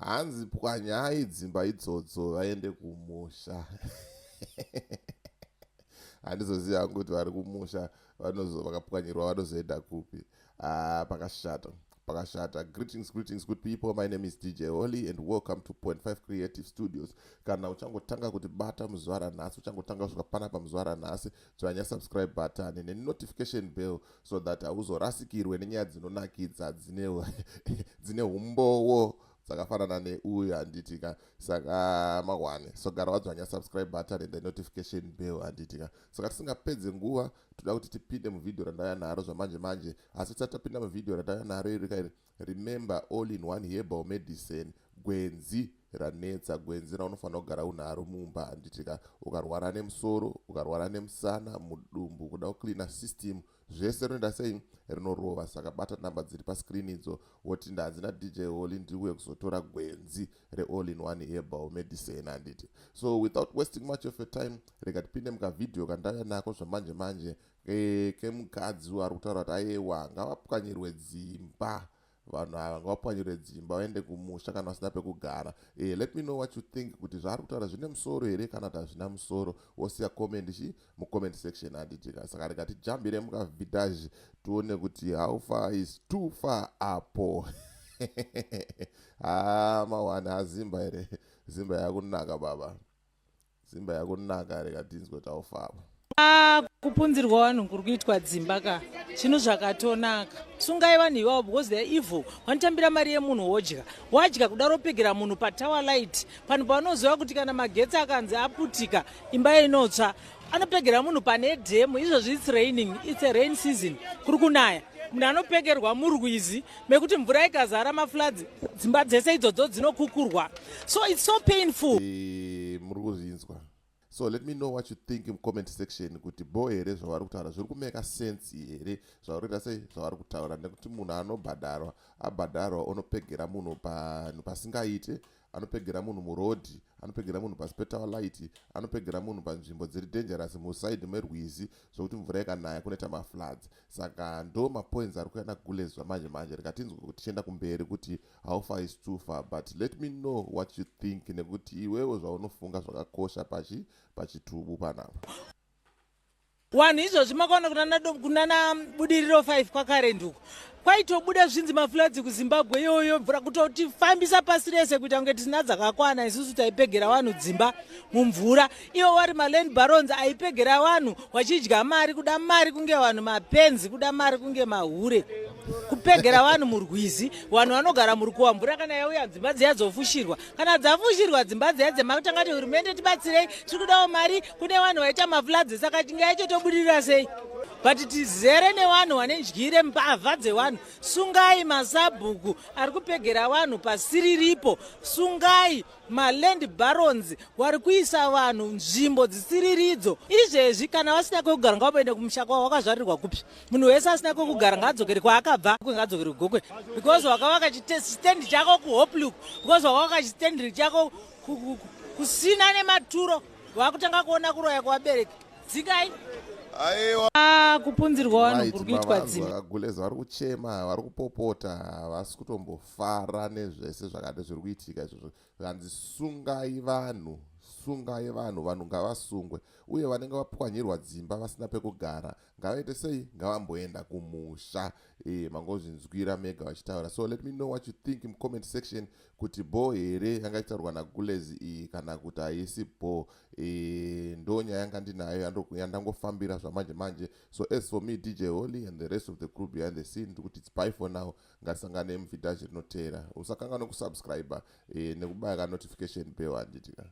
hanzi pwanyai dzimba idzodzo vaende kumusha. Handizoziva hangu kuti vari kumusha vakapwanyirwa vanozoenda kupi. Pakashata. Greetings good people. My name is DJ Oli and welcome to 0.5 Creative Studios. Kana uchangotanga kuti bata muzuva ranhasi, uchangotanga kusvika panapa muzuva ranhasi, dzvanya subscribe button and notification bell so that hauzorasikirwe nenyaya dzinonakidza dzine umbowo dzakafanana neuyu handitika. Saka mawane, so gara wadzvanya subscribe button and the notification bell handitika. Saka tisingapedze nguva toda kuti tipinde muvidhio randauya naro zvamanje manje. Asi tisati tapinda muvidhio randauya naro iri, remember all in one herbal medicine, gwenzi ranetsa, gwenzi raunofanira kugara unaro mumba handitika. Ukarwara nemusoro, ukarwara nemusana, mudumbu, kuda kucleana system, zvese rinoenda sei rinorova. Saka bata namba dziri pascreen idzo woti ndanzi naDJ Oli ndikuye kuzotora gwenzi all in one herbal medicine handiti. So without wasting much of your time, rega tipinde mukavidhio kandauya nako zvamanje manje kemukadzi ari kutaura kuti aiwa ngavapwanyirwe dzimba. Vanhu ava ngavapwanyirwe dzimba vaende kumusha kana vasina pekugara. Let me know what you think, kuti zvaari kutaura zvine musoro here kana kuti hazvina musoro. Wosiya comment mucomment section handitika. Saka rega tijambire mukavidhaji tuone kuti how far is too far apo. Mawana Dzimba here. Dzimba yakunaka baba. Dzimba yakunaka, rega tinzwe kuti how far. Kupunzirwa vanhu kuri kuitwa dzimba ka chinhu zvakatonaka. Sungai vanhu ivavo because they are evil. Vanotambira mari yemunhu wadya kudaro pegera munhu patower light. Panhu panoziva kuti kana magetsi akanzi aputika imba inotsva anopegera munhu pane dhemu. Izvozvi it's raining, it's a rain season. Kuri kunaya munhu anopegerwa murwizi mekuti mvura ikazara mafloods dzimba dzese idzodzo dzinokukurwa. So it's so painful. Muri kuzvinzwa. So let me know what you think in comment section, kuti bo here zvavari kutaura zviri kumeka sense here, zvauri kuita sei zvavari kutaura, nekuti munhu anobhadharwa abhadharwa unopegera munhu pasingaite, anopegera munhu murodhi, anopegera munhu pasi petower light, anopegera munhu panzvimbo dziri dangerous musaidi merwizi zvokuti mvura ikanaya kunoita mafloods. Saka ndo mapoints ari kuenda kulezwa manje manje. Rega tinzwe kuti tichienda kumberi kuti how far is too far, but let me know what you think, nekuti iwewe zvaunofunga zvakakosha pachitubu panapa. Wanhu izvozvi makaona kunana budiriro 5 kwakarenduka kwaitobuda zvinzi mafloods kuZimbabwe iyoyo, mvura kutotifambisa pasi rese kuita kunge tisina dzakakwana. Isusu taipegera vanhu dzimba mumvura, ivo vari maland barons aipegera vanhu wachidya mari, kuda mari kunge vanhu mapenzi, kuda mari kunge mahure, kupegera vanhu murwizi. Vanhu vanogara murikuwa, mvura kana yauya dzimba dziya dzofushirwa, kana dzafushirwa dzimba dziya dzemakutanga ti hurumende tibatsirei, tiri kudawo mari kune vanhu vaita mafloods. Saka tingaite tobudirira sei? But tizere nevanhu vanendyire mbavha dzevanhu. Sungai masabhuku ari kupegera vanhu pasiriripo. Sungai maland barons vari kuisa vanhu nzvimbo dzisiriridzo. Izvezvi kana vasina kwekugara ngavaende kumusha kwavo. Wakazvarirwa kupi? Munhu wese asina kwekugara ngaadzokere kwaakabva, ngaadzokere kugokwe, because wakavaka chitendi chako kuHopelook, because wakavaka chitendi chako kusina nematuro, wakutanga kuona kuroya kwavabereki. Dzikai kupunzirwa vanhu kuri kuitwa dzimba. Vakaguleza vari kuchema, vari kupopota, vasi kutombofara nezvese zvakade zviri kuitika izvozvo. Zvanzi sungai vanhu, vanhu ngavasungwe, uye vanenge vapwanyirwa dzimba vasina pekugara ngavaite sei, ngavamboenda kumusha. Mangozvinzwira mega vachitaura. So let me know what you think in comment section, kuti bo here yanga ichitaurwa nagulezi iyi kana kuti haisi bo. Ndo nyaya yanga ndinayo yandangofambira zvamanje manje. So as for me DJ Oli and the rest of the group behind the scene, ndikuti it's bye for now. Ngatisangane muvidhaji rinotera. Usakanga nokusubscribe nekubaya ka notification bell handitika.